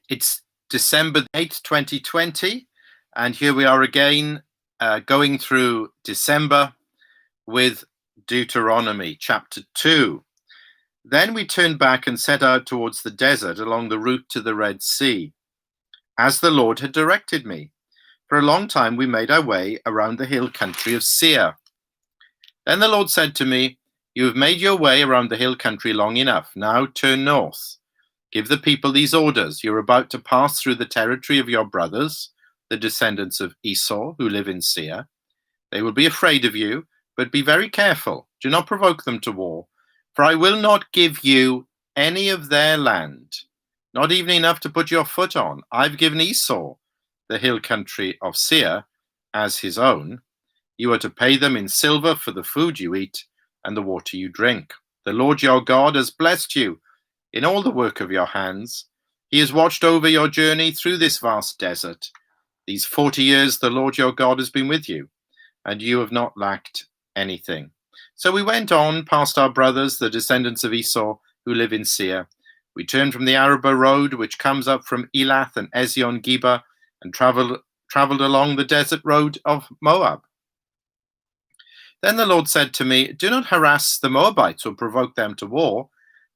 It's December 8th, 2020, and here we are again going through December with Deuteronomy chapter 2. Then we turned back and set out towards the desert along the route to the Red Sea, as the Lord had directed me. For a long time we made our way around the hill country of Seir. Then the Lord said to me, "You have made your way around the hill country long enough. Now turn north. Give the people these orders. You're about to pass through the territory of your brothers, the descendants of Esau, who live in Seir. They will be afraid of you, but be very careful. Do not provoke them to war, for I will not give you any of their land, not even enough to put your foot on. I've given Esau the hill country of Seir as his own. You are to pay them in silver for the food you eat and the water you drink. The Lord your God has blessed you in all the work of your hands. He has watched over your journey through this vast desert. These 40 years the Lord your God has been with you, and you have not lacked anything." So we went on past our brothers, the descendants of Esau, who live in Seir. We turned from the Arabah road, which comes up from Elath and Ezion-Geber, and traveled along the desert road of Moab. Then the Lord said to me, "Do not harass the Moabites or provoke them to war,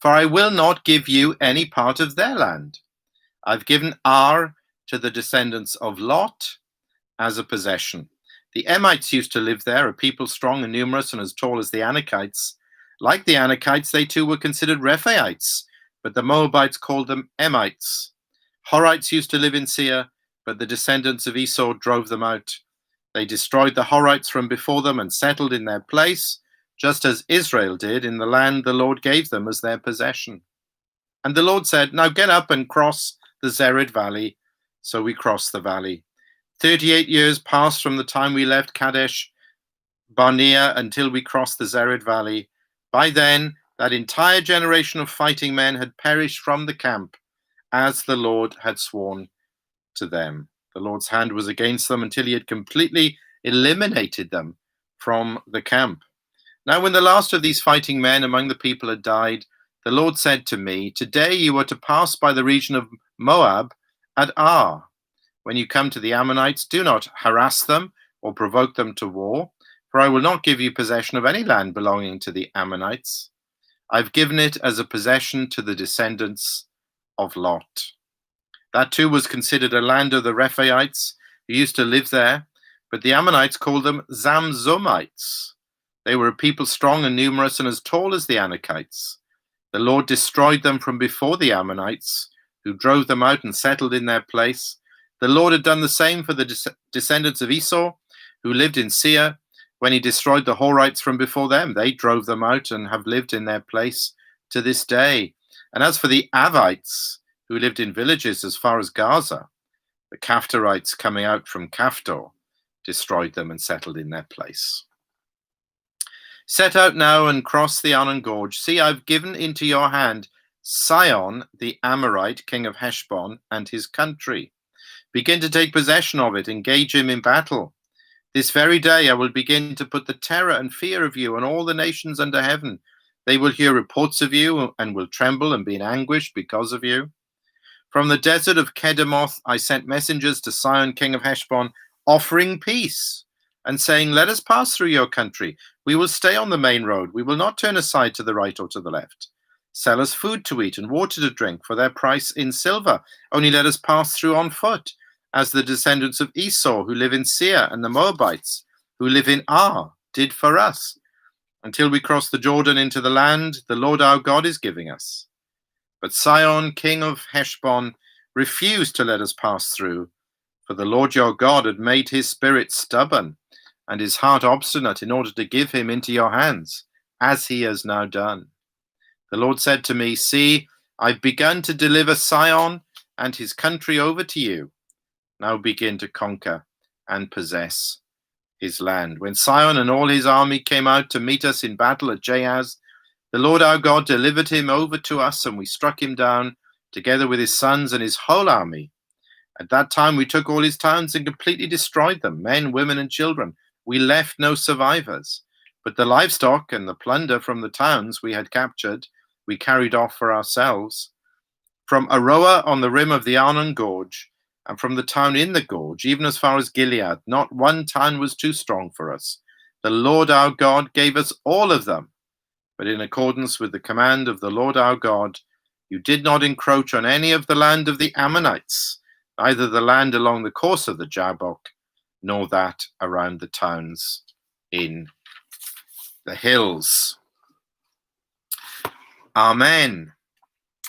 for I will not give you any part of their land. I've given Ar to the descendants of Lot as a possession. The Emites used to live there, a people strong and numerous and as tall as the Anakites. Like the Anakites, they too were considered Rephaites, but the Moabites called them Emites. Horites used to live in Seir, but the descendants of Esau drove them out. They destroyed the Horites from before them and settled in their place, just as Israel did in the land the Lord gave them as their possession." And the Lord said, "Now get up and cross the Zered Valley." So we crossed the valley. 38 years passed from the time we left Kadesh Barnea until we crossed the Zered Valley. By then, that entire generation of fighting men had perished from the camp, as the Lord had sworn to them. The Lord's hand was against them until he had completely eliminated them from the camp. Now, when the last of these fighting men among the people had died, the Lord said to me, "Today you are to pass by the region of Moab at Ar. When you come to the Ammonites, do not harass them or provoke them to war, for I will not give you possession of any land belonging to the Ammonites. I've given it as a possession to the descendants of Lot." That too was considered a land of the Rephaites who used to live there, but the Ammonites called them Zamzummites. They were a people strong and numerous and as tall as the Anakites. The Lord destroyed them from before the Ammonites, who drove them out and settled in their place. The Lord had done the same for the descendants of Esau, who lived in Seir, when he destroyed the Horites from before them. They drove them out and have lived in their place to this day. And as for the Avites, who lived in villages as far as Gaza, the Caphtorites coming out from Caphtor destroyed them and settled in their place. "Set out now and cross the Arnon Gorge. See, I've given into your hand Sihon the Amorite, king of Heshbon, and his country. Begin to take possession of it, engage him in battle. This very day I will begin to put the terror and fear of you on all the nations under heaven. They will hear reports of you and will tremble and be in anguish because of you. From the desert of Kedemoth I sent messengers to Sihon, king of Heshbon, offering peace and saying, 'Let us pass through your country. We will stay on the main road. We will not turn aside to the right or to the left. Sell us food to eat and water to drink for their price in silver. Only let us pass through on foot, as the descendants of Esau who live in Seir and the Moabites who live in Ar did for us, until we cross the Jordan into the land the Lord our God is giving us.' But Sihon, king of Heshbon, refused to let us pass through, for the Lord your God had made his spirit stubborn and his heart obstinate in order to give him into your hands, as he has now done. The Lord said to me, 'See, I've begun to deliver Sihon and his country over to you. Now begin to conquer and possess his land.' When Sihon and all his army came out to meet us in battle at Jahaz, the Lord our God delivered him over to us, and we struck him down, together with his sons and his whole army. At that time we took all his towns and completely destroyed them, men, women, and children. We left no survivors. But the livestock and the plunder from the towns we had captured, we carried off for ourselves. From Aroer on the rim of the Arnon Gorge, and from the town in the gorge, even as far as Gilead, not one town was too strong for us. The Lord our God gave us all of them, but in accordance with the command of the Lord our God, you did not encroach on any of the land of the Ammonites, neither the land along the course of the Jabbok, nor that around the towns in the hills. Amen.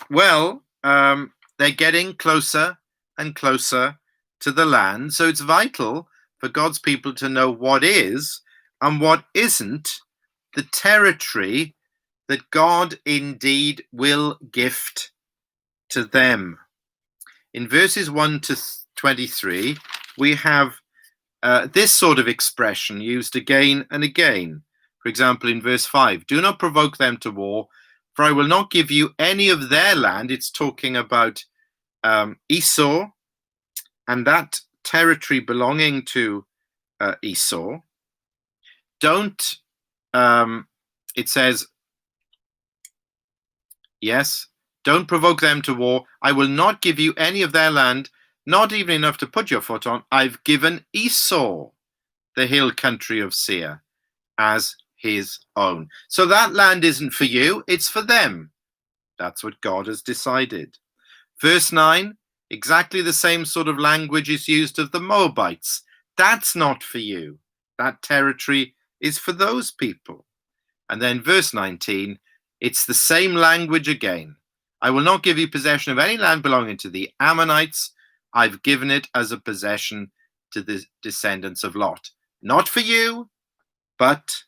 Well, they're getting closer and closer to the land, so it's vital for God's people to know what is and what isn't the territory that God indeed will gift to them. In verses 1 to 23, we have this sort of expression used again and again. For example, in verse 5, do not provoke them to war, for I will not give you any of their land. It's talking about Esau and that territory belonging to Esau. Don't, it says, yes, don't provoke them to war. I will not give you any of their land, not even enough to put your foot on. I've given Esau the hill country of Seir as his own. So that land isn't for you, it's for them. That's what God has decided. Verse 9, exactly the same sort of language is used of the Moabites. That's not for you. That territory is for those people. And then verse 19, it's the same language again. I will not give you possession of any land belonging to the Ammonites. I've given it as a possession to the descendants of Lot. Not for you, but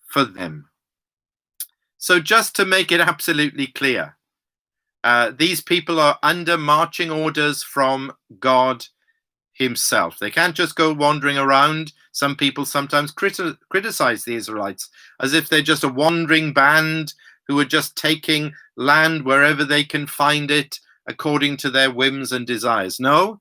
for them. So just to make it absolutely clear, these people are under marching orders from God himself. They can't just go wandering around. Some people sometimes criticize the Israelites as if they're just a wandering band who are just taking land wherever they can find it according to their whims and desires. No,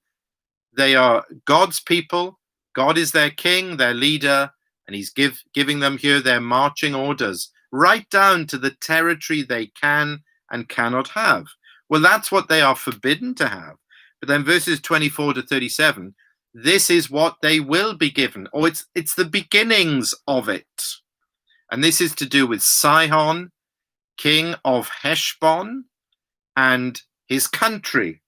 they are God's people. God is their king, their leader, and he's giving them here their marching orders, right down to the territory they can and cannot have. Well, that's what they are forbidden to have. But then verses 24 to 37, this is what they will be given, or it's the beginnings of it. And this is to do with Sihon, king of Heshbon, and his country.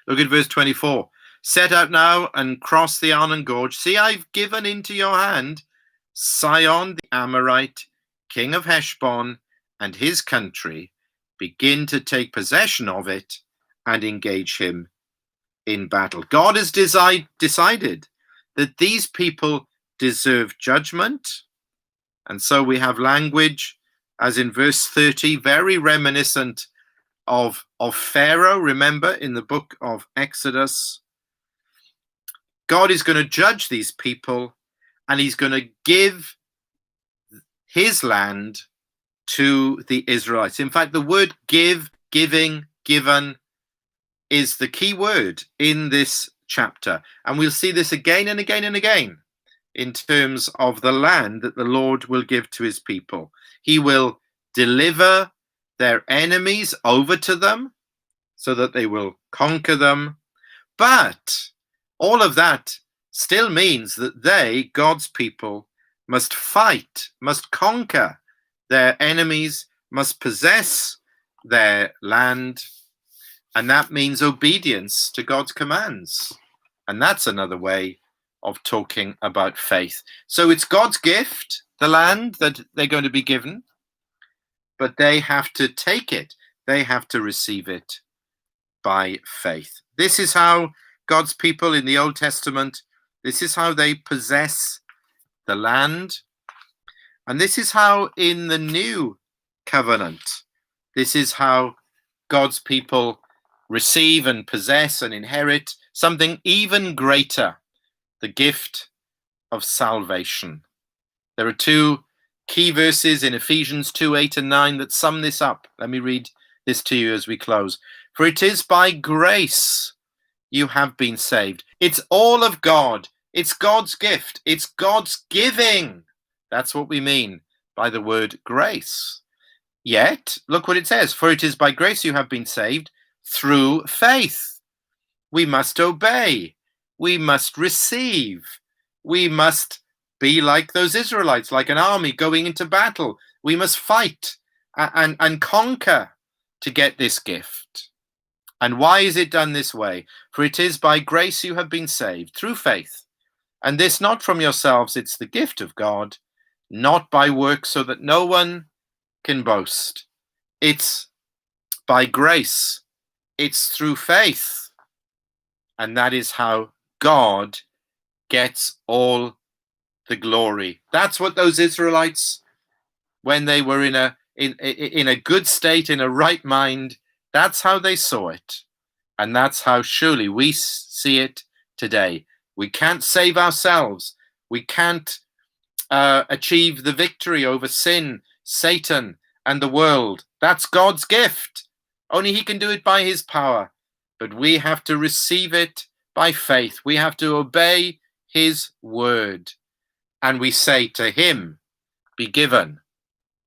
Look at verse 24. Set out now and cross the Arnon Gorge. See, I've given into your hand Sihon the Amorite, king of Heshbon, and his country. Begin to take possession of it and engage him in battle. God has decided that these people deserve judgment. And so we have language, as in verse 30, very reminiscent of Pharaoh. Remember, in the book of Exodus, God is going to judge these people, and he's going to give his land to the Israelites. In fact, the word give, giving, given is the key word in this chapter. And we'll see this again and again and again in terms of the land that the Lord will give to his people. He will deliver their enemies over to them so that they will conquer them. But all of that still means that they, God's people, must fight, must conquer their enemies, must possess their land. And that means obedience to God's commands. And that's another way of talking about faith. So it's God's gift, the land that they're going to be given, but they have to take it. They have to receive it by faith. This is how God's people in the Old Testament, this is how they possess the land. And this is how in the New Covenant, this is how God's people receive and possess and inherit something even greater, the gift of salvation. There are two key verses in Ephesians 2, 8 and 9 that sum this up. Let me read this to you as we close. For it is by grace you have been saved. It's all of God. It's God's gift. It's God's giving. That's what we mean by the word grace. Yet, look what it says, for it is by grace you have been saved through faith. We must obey. We must receive. We must be like those Israelites, like an army going into battle. We must fight and conquer to get this gift. And why is it done this way? For it is by grace you have been saved through faith. And this not from yourselves, it's the gift of God, not by works, so that no one can boast. It's by grace. It's through faith. And that is how God gets all the glory. That's what those Israelites, when they were in a good state, in a right mind, that's how they saw it. And that's how surely we see it today. We can't save ourselves. We can't achieve the victory over sin, Satan, and the world. That's God's gift. Only he can do it by his power. But we have to receive it by faith. We have to obey his word. And we say to him, be given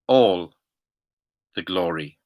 all the glory.